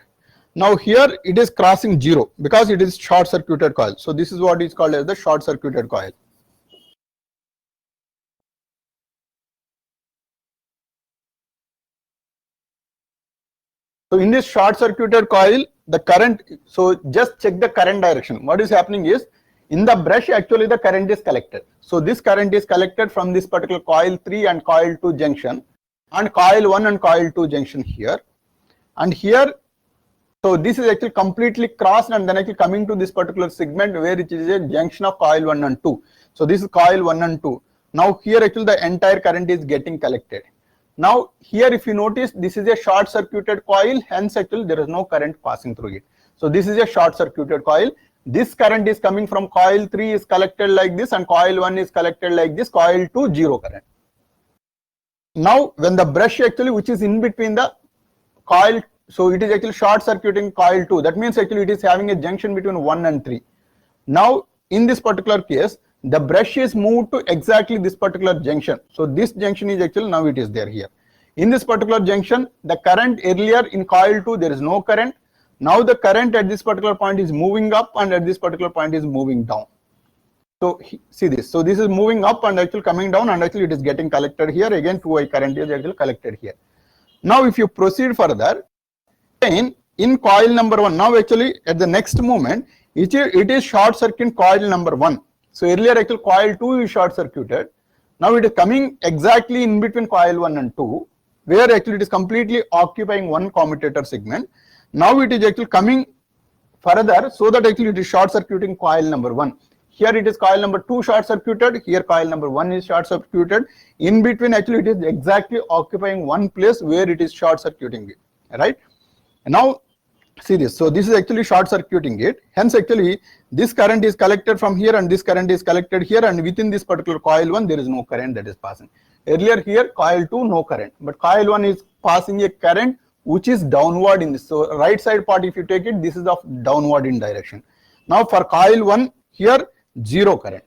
Now here it is crossing 0 because it is short circuited coil. So this is what is called as the short circuited coil. So in this short circuited coil, the current, so just check the current direction. What is happening is, in the brush actually the current is collected. So this current is collected from this particular coil 3 and coil 2 junction, and coil 1 and coil 2 junction here. And here, so this is actually completely crossed and then actually coming to this particular segment where it is a junction of coil 1 and 2. So this is coil 1 and 2. Now here actually the entire current is getting collected. Now here if you notice, this is a short circuited coil, hence actually there is no current passing through it. So this is a short circuited coil. This current is coming from coil 3 is collected like this, and coil 1 is collected like this, coil 2 0 current. Now when the brush actually which is in between the coil, so it is actually short circuiting coil 2, that means actually it is having a junction between 1 and 3. Now in this particular case, the brush is moved to exactly this particular junction. So this junction is actually now it is there here. In this particular junction, the current earlier in coil 2 there is no current. Now the current at this particular point is moving up and at this particular point is moving down. So see this. So this is moving up and actually coming down, and actually it is getting collected here. Again 2I current is actually collected here. Now if you proceed further, in coil number 1, now actually at the next moment, it is short circuit coil number 1. So earlier actually coil 2 is short circuited. Now it is coming exactly in between coil 1 and 2, where actually it is completely occupying one commutator segment. Now it is actually coming further, so that actually it is short circuiting coil number 1. Here it is coil number 2 short circuited, here coil number 1 is short circuited. In between actually it is exactly occupying one place where it is short circuiting it, right? And now see this. So this is actually short circuiting it. Hence actually this current is collected from here and this current is collected here, and within this particular coil 1 there is no current that is passing. Earlier here coil 2 no current, but coil 1 is passing a current which is downward in this. So right side part if you take it, this is of downward in direction. Now for coil 1 here 0 current.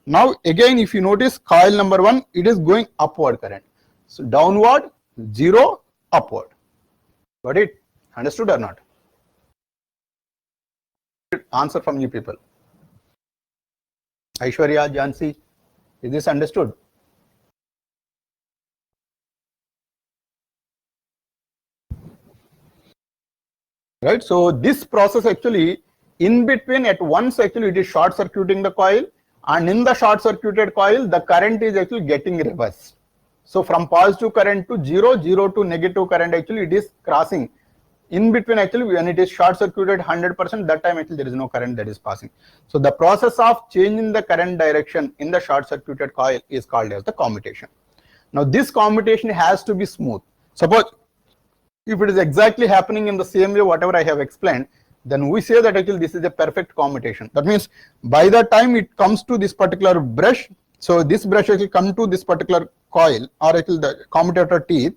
Now again if you notice coil number 1, it is going upward current. So downward 0, upward. Got it? Understood or not? Answer from you people. Aishwarya, Jansi, is this understood? Right, so this process actually in between at once actually it is short circuiting the coil, and in the short circuited coil the current is actually getting reversed. So from positive current to 0, 0 to negative current actually it is crossing. In between actually when it is short circuited 100%, that time actually there is no current that is passing. So the process of changing the current direction in the short circuited coil is called as the commutation. Now this commutation has to be smooth. Suppose if it is exactly happening in the same way whatever I have explained, then we say that actually this is a perfect commutation. That means by the time it comes to this particular brush, so this brush actually come to this particular coil or actually the commutator teeth,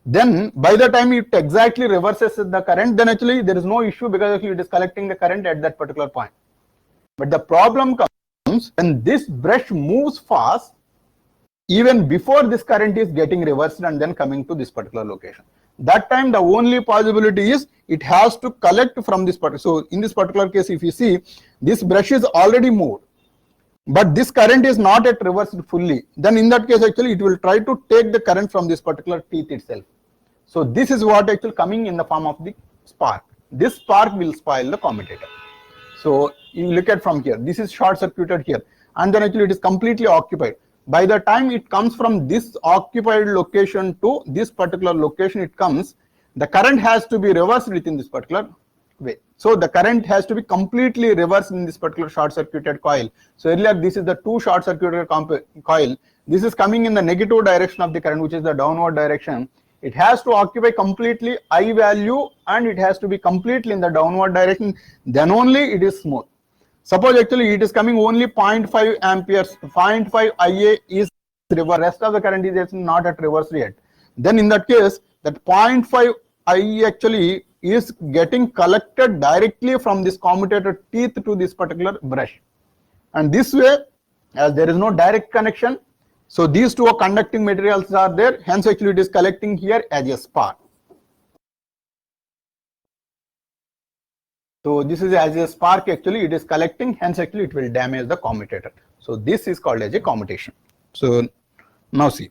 then by the time it exactly reverses the current, then actually there is no issue because actually it is collecting the current at that particular point. But the problem comes when this brush moves fast even before this current is getting reversed and then coming to this particular location. That time the only possibility is it has to collect from this particular. So in this particular case, if you see, this brush is already moved, but this current is not yet reversed fully. Then in that case actually it will try to take the current from this particular teeth itself. So this is what actually coming in the form of the spark. This spark will spoil the commutator. So you look at from here, this is short circuited here, and then actually it is completely occupied. By the time it comes from this occupied location to this particular location, it comes, the current has to be reversed within this particular way. So the current has to be completely reversed in this particular short circuited coil. So earlier this is the 2 short circuited coil. This is coming in the negative direction of the current, which is the downward direction. It has to occupy completely I value and it has to be completely in the downward direction. Then only it is smooth. Suppose actually it is coming only 0.5 amperes, 0.5 IA is reverse. Rest of the current is not at reverse yet. then in that case that 0.5 I actually is getting collected directly from this commutator teeth to this particular brush, and this way, as there is no direct connection, so these two conducting materials are there, hence actually it is collecting here as a spark. So this is as a spark actually it is collecting, hence actually it will damage the commutator. So this is called as a commutation. So now see.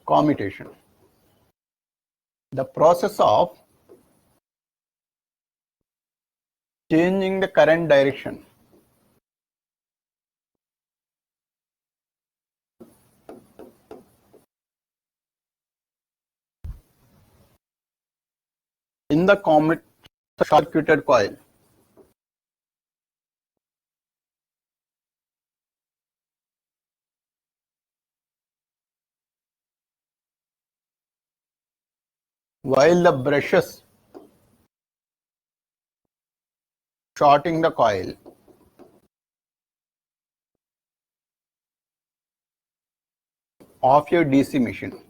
Commutation. The process of changing the current direction in the short-circuited coil. While the brushes shorting the coil of your DC machine.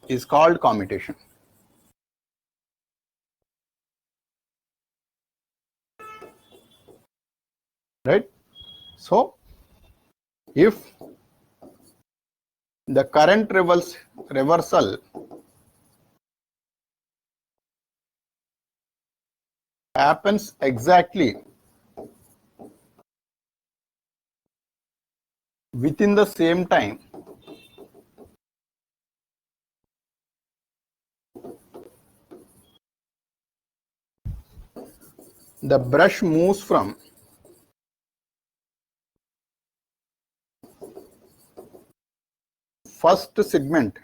Is called commutation. Right? So if the current reversal happens exactly within the same time the brush moves from first segment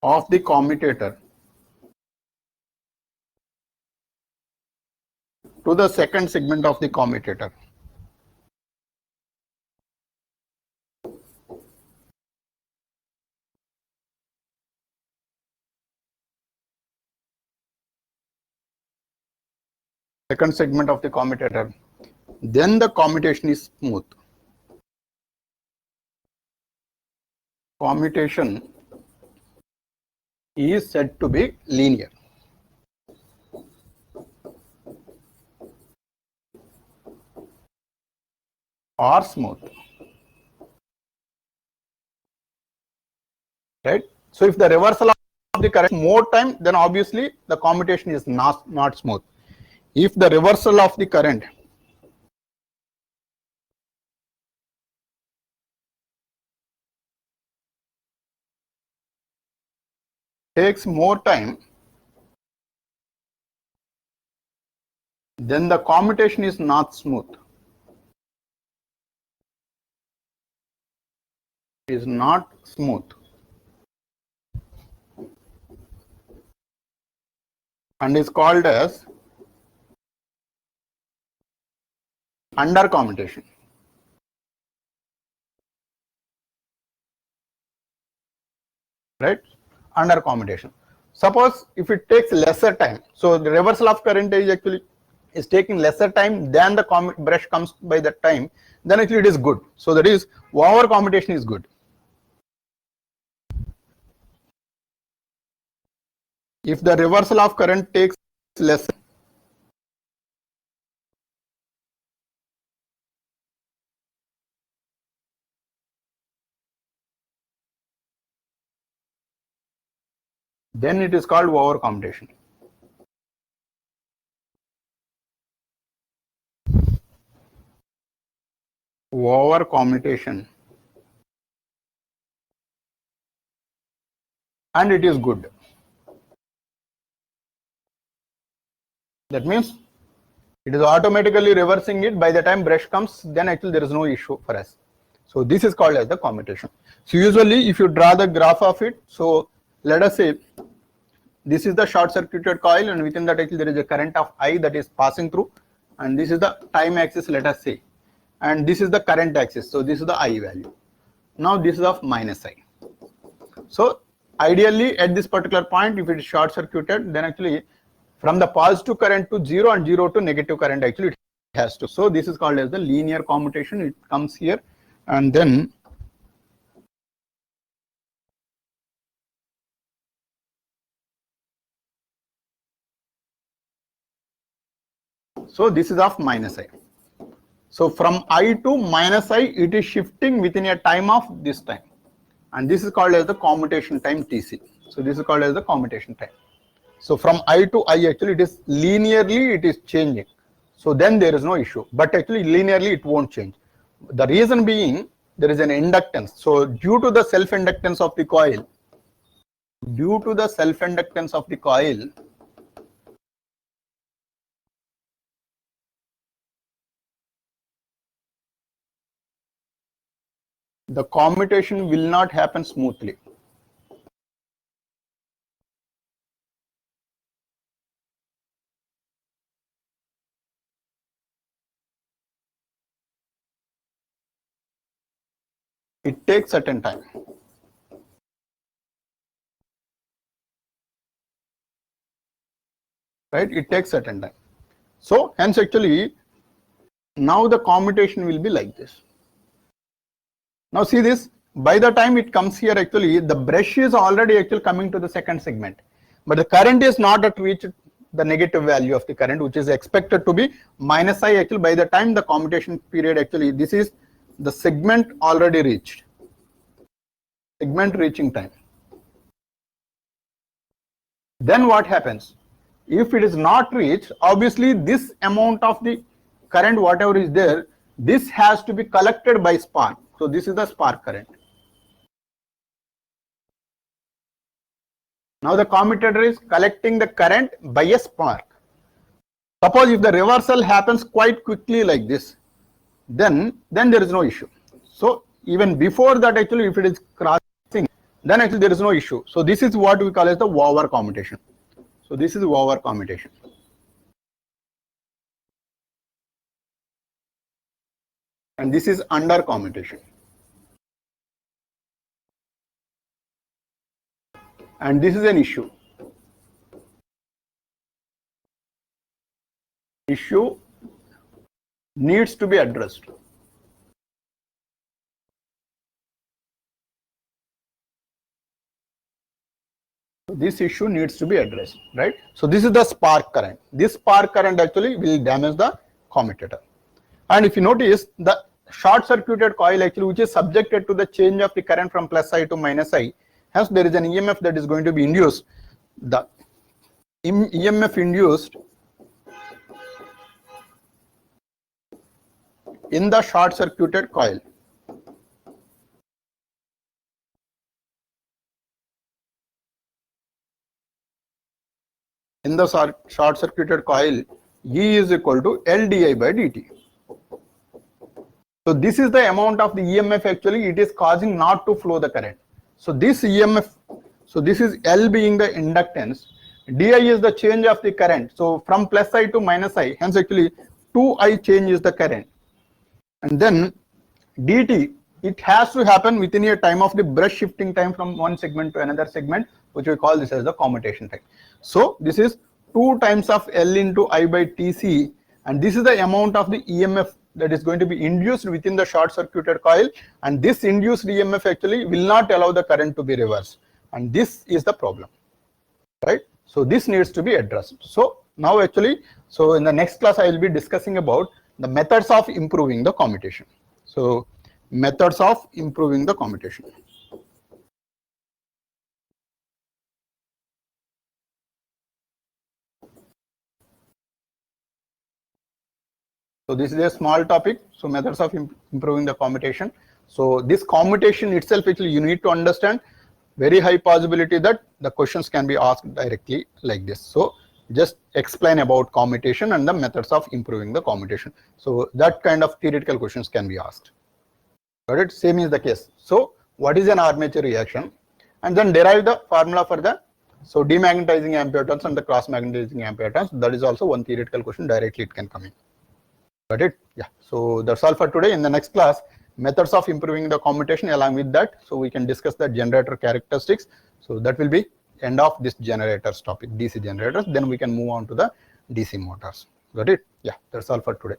of the commutator to the second segment of the commutator. Second segment of the commutator, then the commutation is smooth. Commutation is said to be linear. Or smooth. Right? So if the reversal of the current more time, then obviously the commutation is not smooth. If the reversal of the current takes more time, then the commutation is not smooth. Is not smooth. And is called as under commutation. Right? Under commutation. Suppose if it takes lesser time, so the reversal of current is actually is taking lesser time than the brush comes by that time, then actually it is good. So that is over commutation is good. If the reversal of current takes less, then it is called over commutation. Over commutation, and it is good. That means it is automatically reversing it by the time brush comes, then actually there is no issue for us. So this is called as the commutation. So usually if you draw the graph of it, so let us say this is the short circuited coil, and within that actually there is a current of I that is passing through, and this is the time axis, let us say. and this is the current axis. So this is the I value. Now this is of minus I. So ideally at this particular point, if it is short circuited, then actually from the positive current to 0 and 0 to negative current, actually it has to. So this is called as the linear commutation. It comes here, and then so this is of minus I. So from I to minus I, it is shifting within a time of this time, and this is called as the commutation time Tc. So this is called as the commutation time. So from I to I, actually it is linearly it is changing. So then there is no issue, but actually linearly it won't change. The reason being there is an inductance. So due to the self-inductance of the coil, the commutation will not happen smoothly. It takes certain time. Right? It takes certain time. So hence actually now the commutation will be like this. Now see this, by the time it comes here, actually the brush is already actually coming to the second segment, but the current is not at reached the negative value of the current, which is expected to be minus I. Actually by the time the commutation period, actually this is the segment already reached, segment reaching time. Then what happens? If it is not reached, obviously this amount of the current, whatever is there, this has to be collected by spark. So this is the spark current. Now the commutator is collecting the current by a spark. Suppose if the reversal happens quite quickly like this, then there is no issue. So even before that, actually if it is crossing, then actually there is no issue. So this is what we call as the over commutation. So this is over commutation. And this is under commutation. And this is an issue. Issue needs to be addressed. This issue needs to be addressed, right? So this is the spark current. This spark current actually will damage the commutator. And if you notice, the short circuited coil actually, which is subjected to the change of the current from plus I to minus I, hence there is an EMF that is going to be induced. The EMF induced in the short circuited coil short circuited coil, E is equal to L di by dt. So this is the amount of the EMF actually it is causing not to flow the current. So this EMF, so this is L being the inductance, di is the change of the current. So from plus I to minus I, hence actually 2I changes the current. And then dt, it has to happen within a time of the brush shifting time from one segment to another segment, which we call this as the commutation time. So this is 2 times of L into I by Tc, and this is the amount of the EMF that is going to be induced within the short circuited coil, and this induced EMF actually will not allow the current to be reversed, and this is the problem, right? So this needs to be addressed. So now actually, so in the next class I will be discussing about the methods of improving the commutation. So methods of improving the commutation. So this is a small topic. So methods of improving the commutation. So this commutation itself, actually you need to understand, very high possibility that the questions can be asked directly like this. So just explain about commutation and the methods of improving the commutation. So that kind of theoretical questions can be asked. Got it? Same is the case. So what is an armature reaction? And then derive the formula for the demagnetizing ampere turns and the cross magnetizing ampere turns. That is also one theoretical question, directly it can come in. Got it? Yeah. So that's all for today. In the next class, methods of improving the commutation. Along with that, so we can discuss the generator characteristics. So that will be end of this generators topic, DC generators. Then we can move on to the DC motors. Got it? Yeah. That's all for today.